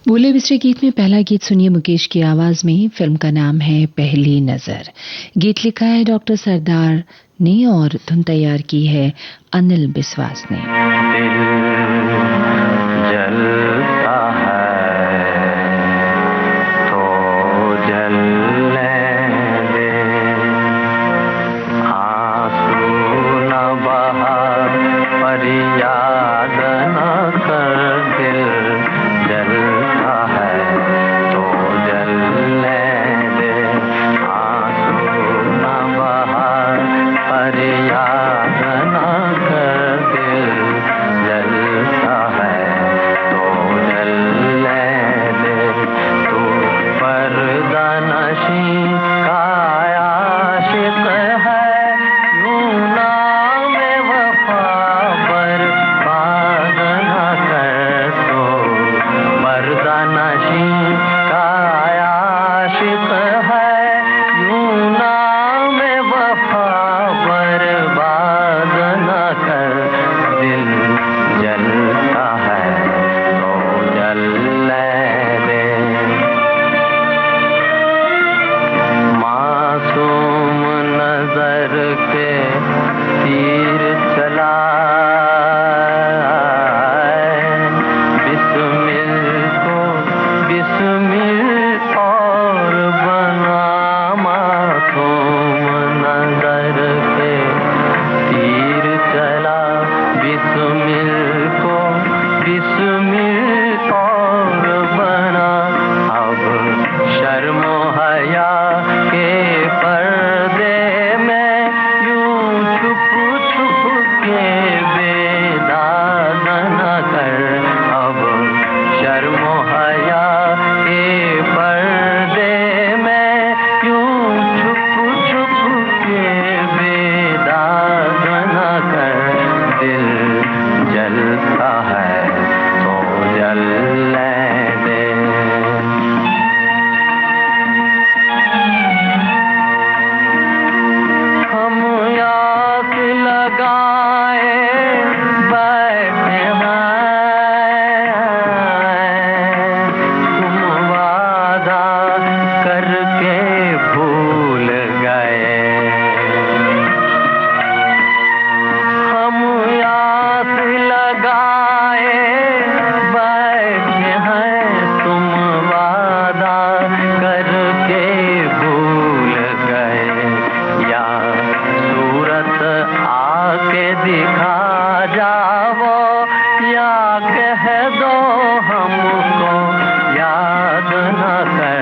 भूले बिसरे गीत में पहला गीत सुनिए मुकेश की आवाज में। फिल्म का नाम है पहली नजर। गीत लिखा है डॉक्टर सरदार ने और धुन तैयार की है अनिल बिस्वास ने। जलता है तो जलने दे, आंसू न बहा पर याद न कर, दिल जलता है तो जलने दे, आंसू न बहा पर याद न कर, दिल जलता है तो जलने दे। तू पर्दा नशी का आशिक है, यूं नाम वफा बर्बाद न कर। तो पर्दा नशी का आशिक है, यूं नाम वफा बर्बाद न कर, दिल जलता है तो जलने दे। मासूम नजर के तीर चला, बिस्मिल को बिस्मिल और बना। मासूम नजर के तीर चला, बिस्मिल को बिस्मिल और बना। अब शर्मो हया के पर्दे में यूं छुप छुप के बेदाग न कर। अब शर्मो हया के पर्दे में यूं छुप छुप के बेदाग न कर, दिल जलता है तो जलने दे। हम आस लगाए बैठे हैं, तुम वादा करके भूल गए। हम आस लगाए बैठे हैं, तुम वादा करके भूल गए। या सूरत आके दिखा जाओ, या कह दो हमको याद न कर।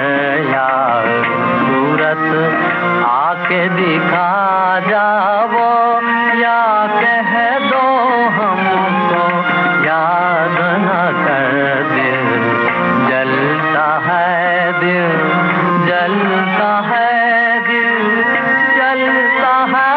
या सूरत आके दिखा जाओ, या कह दो हमको याद न कर, दिल जलता है, दिल जलता है, दिल जलता है।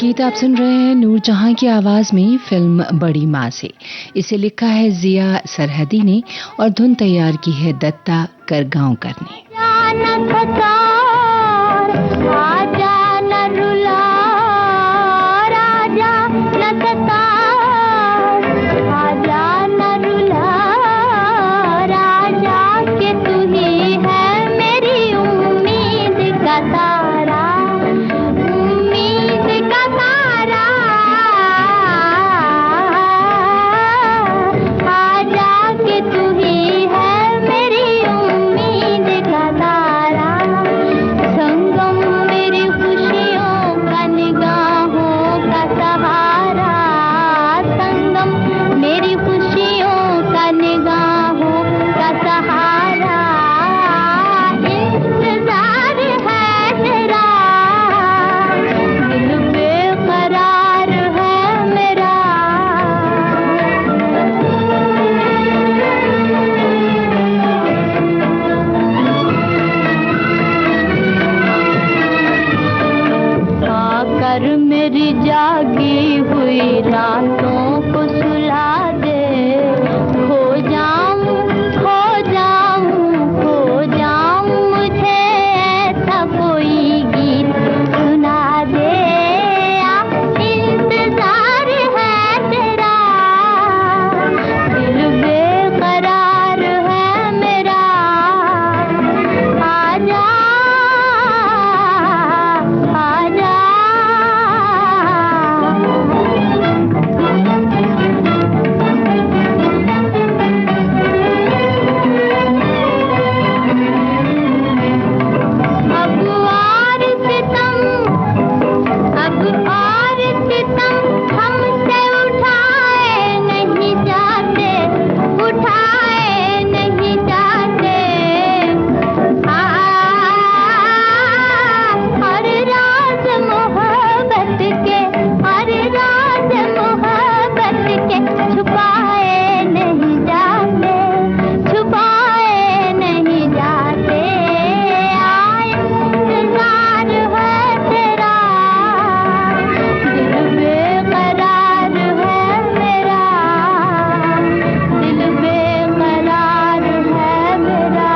गीत आप सुन रहे हैं नूरजहां की आवाज में। फिल्म बड़ी माँ से। इसे लिखा है जिया सरहदी ने और धुन तैयार की है दत्ता करगांवकर ने। मेरी उम्मीद का तारा, संगम मेरे मेरी जागी हुई रातों को सुला दे। खो जाऊं खो जाऊं खो जाऊं, मुझे ऐसा कोई गीत सुना दे। इंतजार है तेरा, दिल बेकरार है मेरा। आजा आजा। अब और सितम हमसे उठाए नहीं जाते, उठाए नहीं जाते। हर राज मोहब्बत के, हर राज मोहब्बत के छुपाए नहीं जाते, छुपाए नहीं जाते। इंतजार है तेरा, दिल बेकरार है मेरा, दिल बेकरार है मेरा।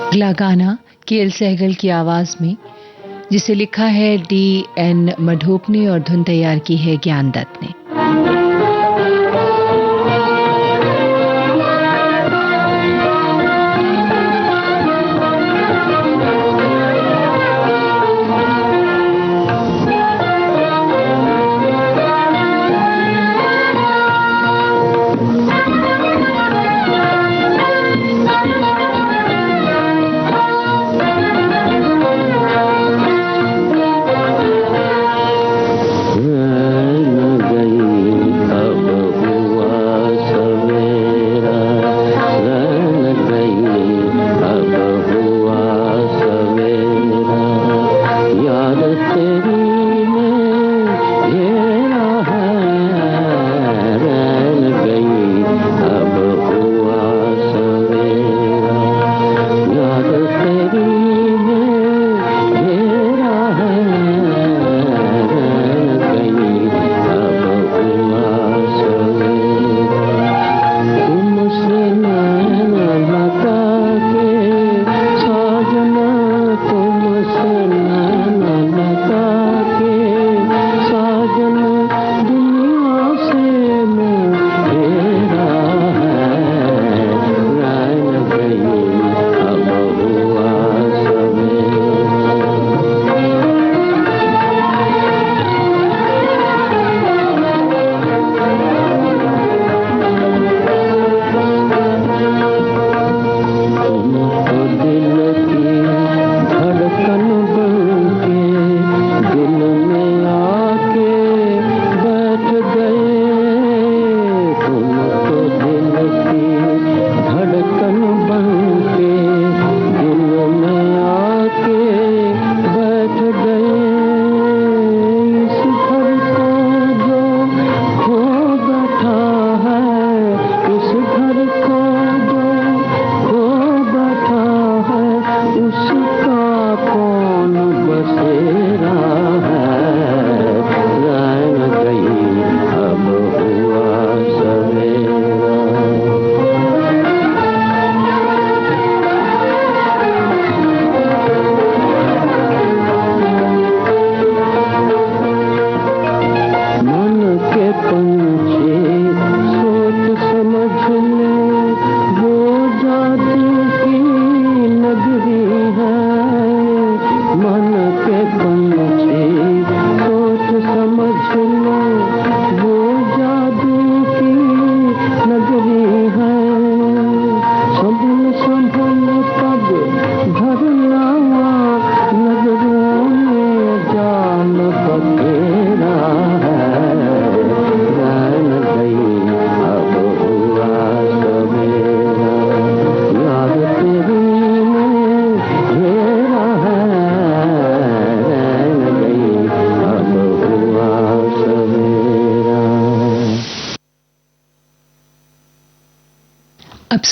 अगला गाना के.एल. सहगल की आवाज में, जिसे लिखा है D.N. मधोक ने और धुन तैयार की है ज्ञान दत्त ने। न गई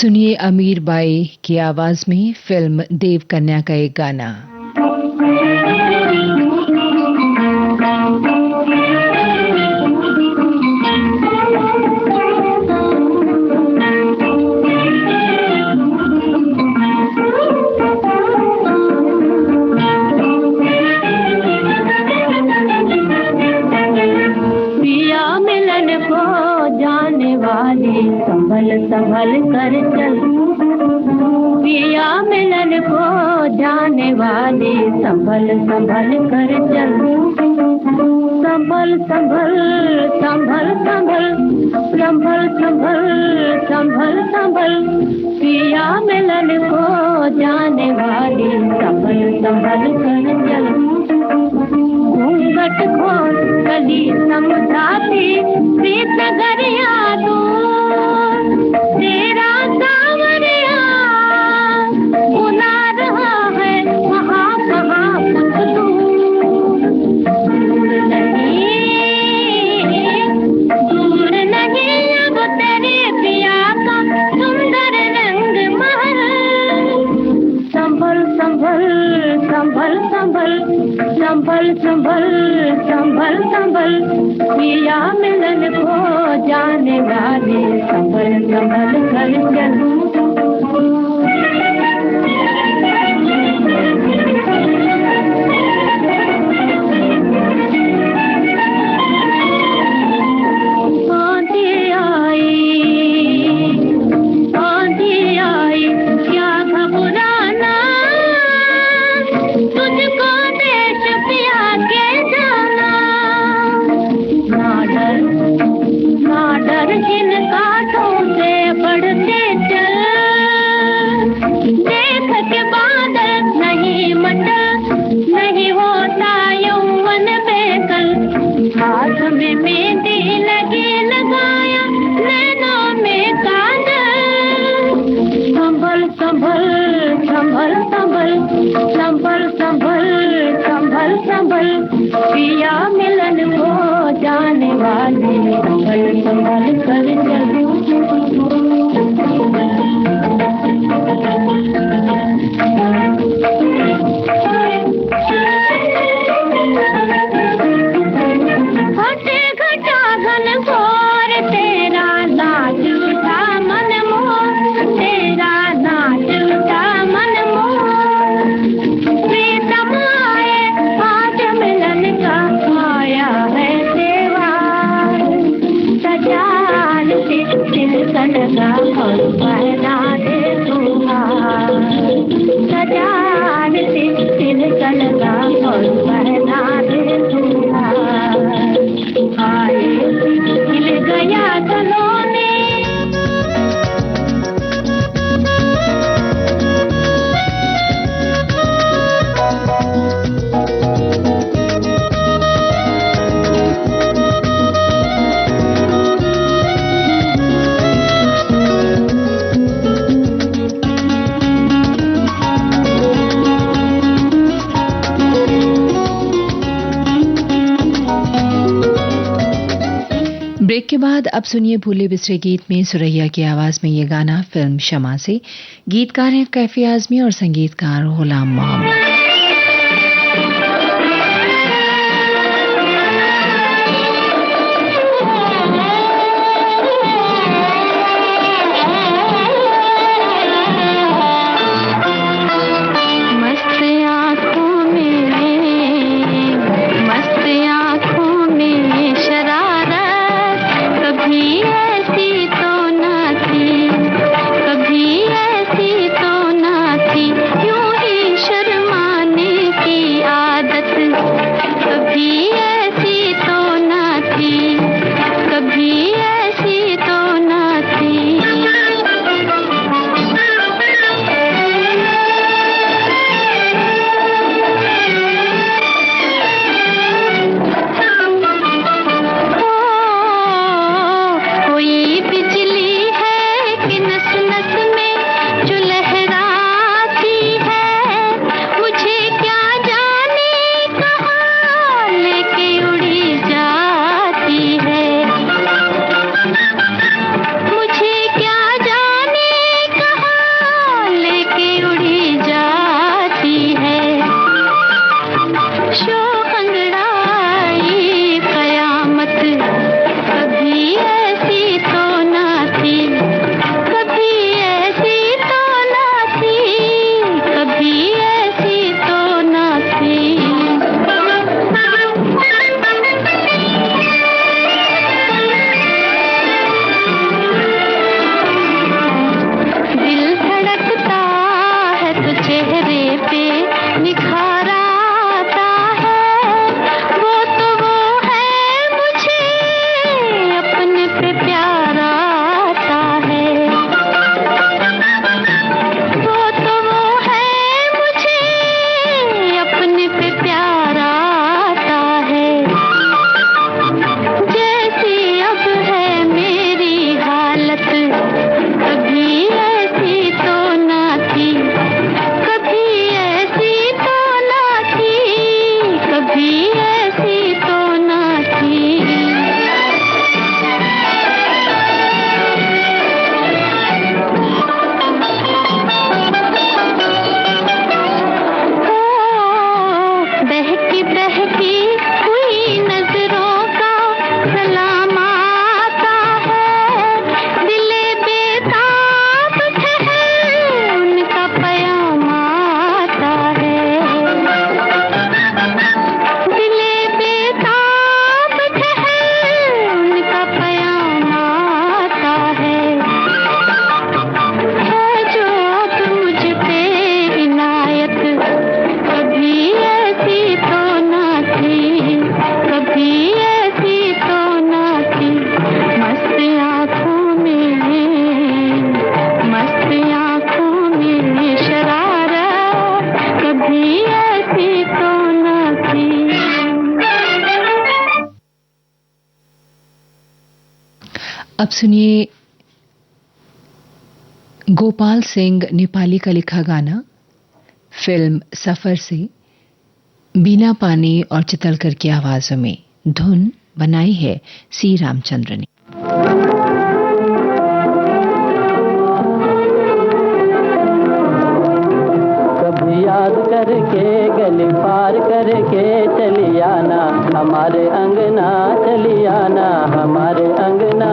सुनिए अमीर बाई की आवाज में फिल्म देवकन्या का एक गाना। संभल कर चल पिया मिलन को जाने वाली संभल कर चल संभल संभल संभल संभल संभल संभल पिया मिलन को जाने वाली संभल कर चल घूंघट खोल कली समझाती प्रीत गरिया तेरा सावरिया बुला रहा है वहाँ कहाँ कुछ दूर नहीं अब तेरे पिया का सुंदर रंग महल संभल संभल संभल संभल संभल संभल संभल संभल पिया मिलन को जाने वाले संभल संभल कर चलूं पिया मिलन को जाने वाले संभल संभल कर चलूं हटे घटा घन घोर तेरा नाच उठा मन मोह तेरा नाच उठा मन मोह प्रीतम आए आज मिलन का आया है सेवा सजान से तिलकन का और पहना दे तुम्हार सजान से तिलकन का और पहना दे तुम्हार आए खिल गया सलोने ब्रेक के बाद अब सुनिए भूले बिसरे गीत में सुरैया की आवाज में ये गाना फिल्म शमा से। गीतकार हैं कैफी आजमी और संगीतकार गुलाम मोहम्मद। कभी ऐसी तो न थी यूं ही शर्मा अब सुनिए गोपाल सिंह नेपाली का लिखा गाना फिल्म सफर से बीना पानी और चितलकर की आवाजों में। धुन बनाई है सी रामचंद्र ने। कभी याद करके गली पार करके चली आना हमारे अंगना, चली आना हमारे अंगना।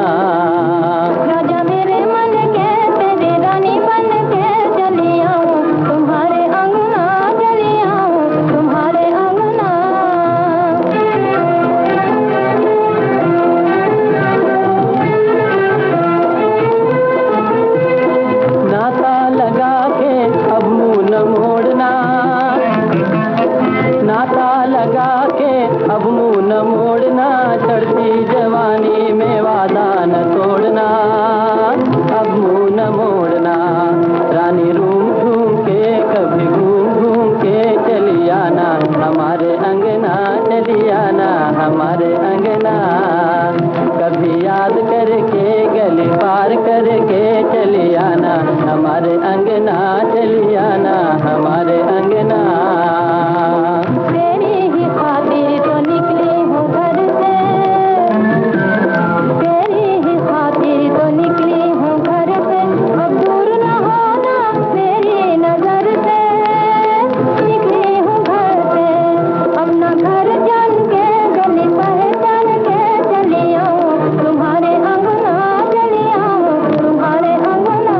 राजा मेरे मन के तेरी रानी बन के चली आऊं तुम्हारे अंगना, चली आऊं तुम्हारे अंगना। नाता लगा के अब मुंह न मोड़ना, नाता लगा के अब मुंह न मोड़ना, चढ़ती जवानी में वादा न तोड़ना, अब मुंह न मोड़ना। रानी रूम घूम के कभी घूम घूम के चली आना हमारे अंगना, चली आना हमारे अंगना। कभी याद करके गली पार करके चली आना हमारे अंगना, चली आना हमारे अंगना। तेरी ही खातिर तो निकली हूँ घर से, तेरी ही खातिर तो निकली हूँ घर से। अब दूर न होना मेरी नजर से, निकली हूँ घर से अपना घर जान के, गली पहचान के चली आऊं तुम्हारे अंगना, चली आऊं तुम्हारे अंगना।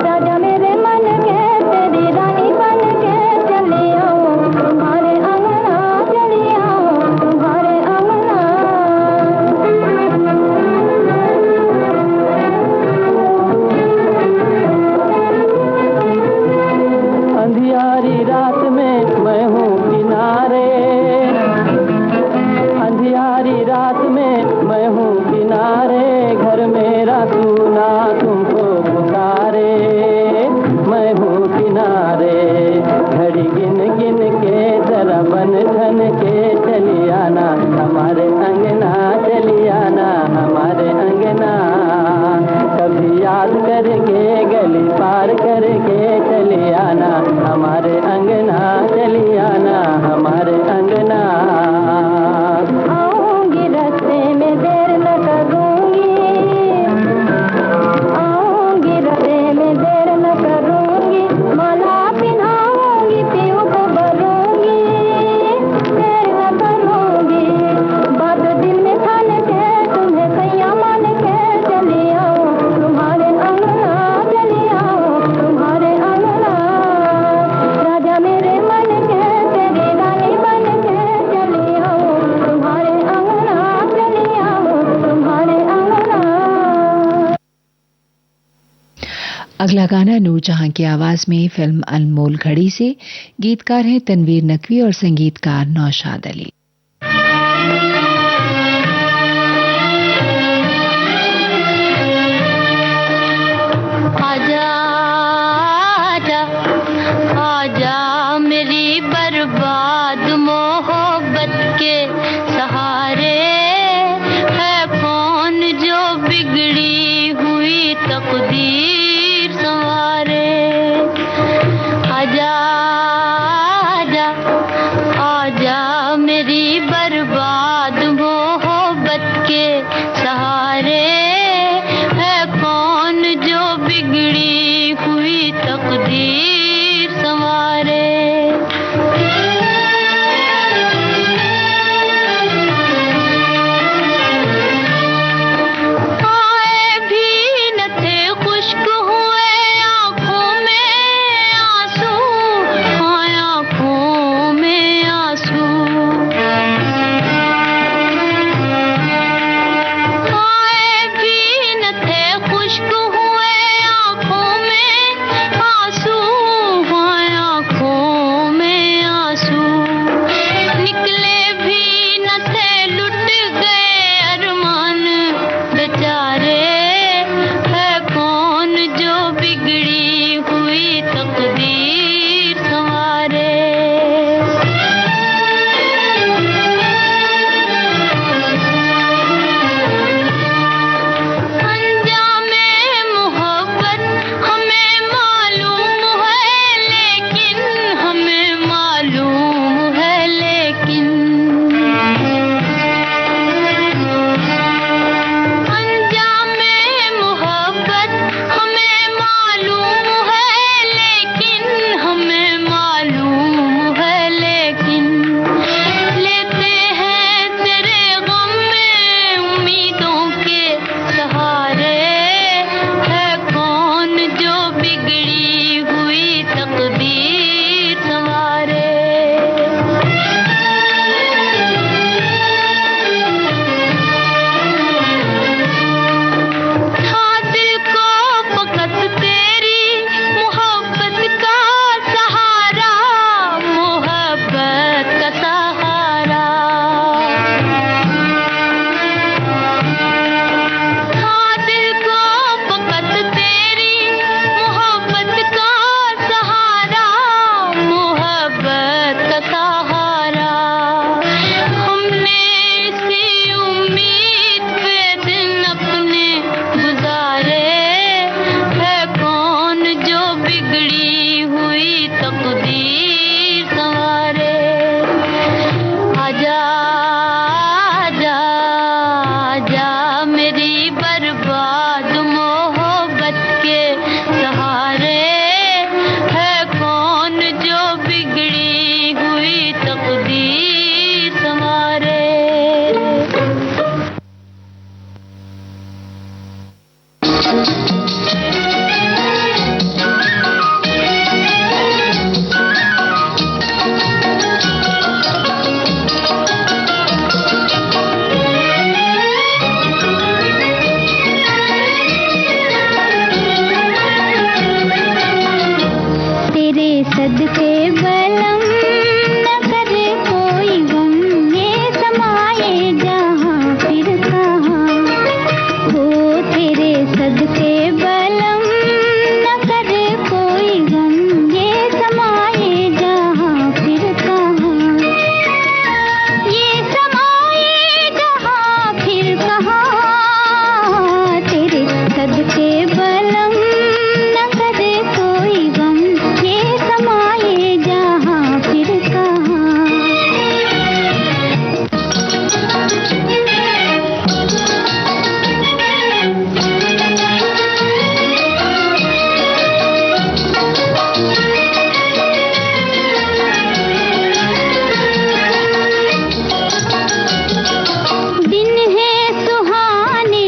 राजा मेरे मन के तेरी रानी बन के चली आऊं तुम्हारे अंगना, चली आऊं तुम्हारे अंगना। अंधियारी रात में मैं हूँ किनारे, अंधियारी रात में मैं हूँ किनारे, घर मेरा तू ना तुमको पुकारे, मैं हूँ किनारे। घड़ी गिन गिन के जरा बन धन के चली आना हमारे अंगना, चली आना हमारे अंगना। कभी याद करके गली पार करके चली आना हमारे अंगना, चली आना हमारे अंगना। आऊंगी रास्ते में देर न करूंगी, आऊंगी रास्ते में देर न करूंगी, माला पिन्हाऊंगी पीऊ को भरूंगी, देर न करूंगी। बात दिल में ठान के तुम्हें सैया मान के चली आऊं तुम्हारे अंगना, चली आऊं तुम्हारे अंगना। राजा मेरे मन के तेरी रानी बन के चली आऊं तुम्हारे अंगना, चली आऊं तुम्हारे अंगना। अगला गाना नूरजहां की आवाज में फिल्म अनमोल घड़ी से। गीतकार हैं तनवीर नकवी और संगीतकार नौशाद अली। आजा आजा आजा मेरी बर्बाद मोहब्बत के सहारे, है कौन जो बिगड़ी हुई तकदीर संवारे। आजा आजा आजा मेरी बर्बाद मोहब्बत के सहारे, है कौन जो बिगड़ी हुई तकदीर संवारे। आए भी न थे खुश्क हुए आंखों में आंसू, हाँ आंखों में आंसू। आए भी न थे खुश्क हुए आंखों में आंसू, हाँ आंखों में आंसू। निकले भी न थे लुट गए अरमान बेचारे, है कौन जो बिगड़ी हुई तकदीर संवारे। तकदीर संवारे। आजा आजा आजा मेरी बर्बाद मोहब्बत के सहारे। है कौन जो बिगड़ी हुई तकदीर संवारे। तेरे सदके बलम न करे कोई गम, ये समाए जहाँ फिर कहाँ। हो तेरे सदके बलम न करे कोई गम, ये समाए जहाँ फिर कहाँ। ये समाए जहाँ फिर कहाँ। तेरे सदके बलम न करे कोई गम, ये समाए जहाँ फिर कहाँ। दिन है सुहाने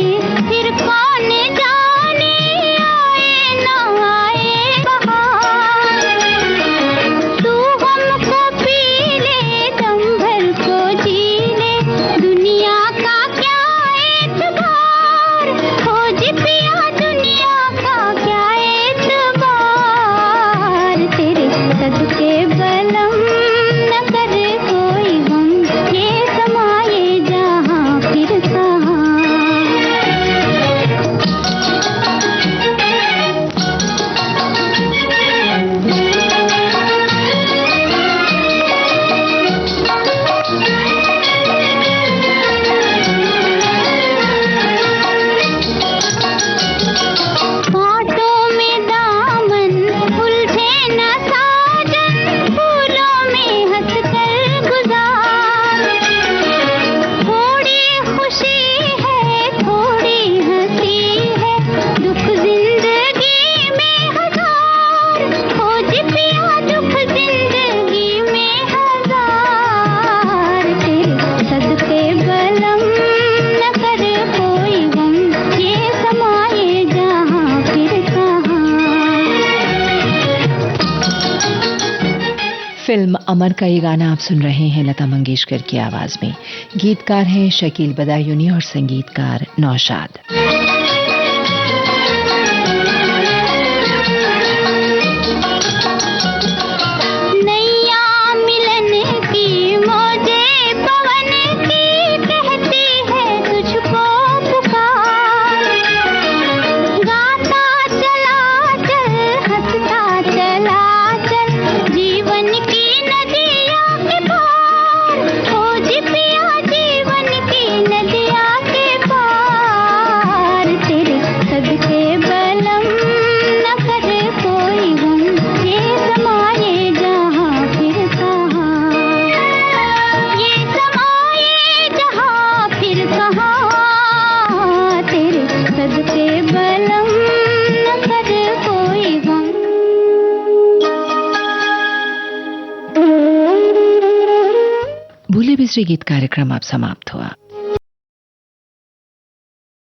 फिर कौन जाने, आए ना आए बहार। तू हमको पी ले दम भर को जी ले, दुनिया का क्या एतबार। खोज पिया दुनिया का क्या एतबार। तेरे सदके बलम न करे कोई गम, ये समाए जहाँ फिर कहाँ। कांटों में दामन उलझे न साजन, फूलों में हंस कर गुजार। थोड़ी खुशी है थोड़ी हंसी है, दुख जिंदगी में हजार। खोज पिया दुख जिंदगी में हजार। तेरे सदके बलम न करे कोई गम, ये समाए जहाँ फिर कहाँ। फिल्म अमर का ये गाना आप सुन रहे हैं लता मंगेशकर की आवाज में। गीतकार हैं शकील बदायूनी और संगीतकार नौशाद। नैया मिलन की मौजे पवन की कहती है तुझको पुकार। गाता चला चल हंसता चला चल, जीवन की नदिया के पार। खोज पिया जीवन की नदिया के पार। तेरे सदके बलम न करे कोई गम, ये समाए जहाँ फिर कहाँ। ये समाए जहाँ फिर कहाँ। तेरे सदके बलम न करे कोई गम। भूले बिसरे गीत कार्यक्रम अब समाप्त हुआ।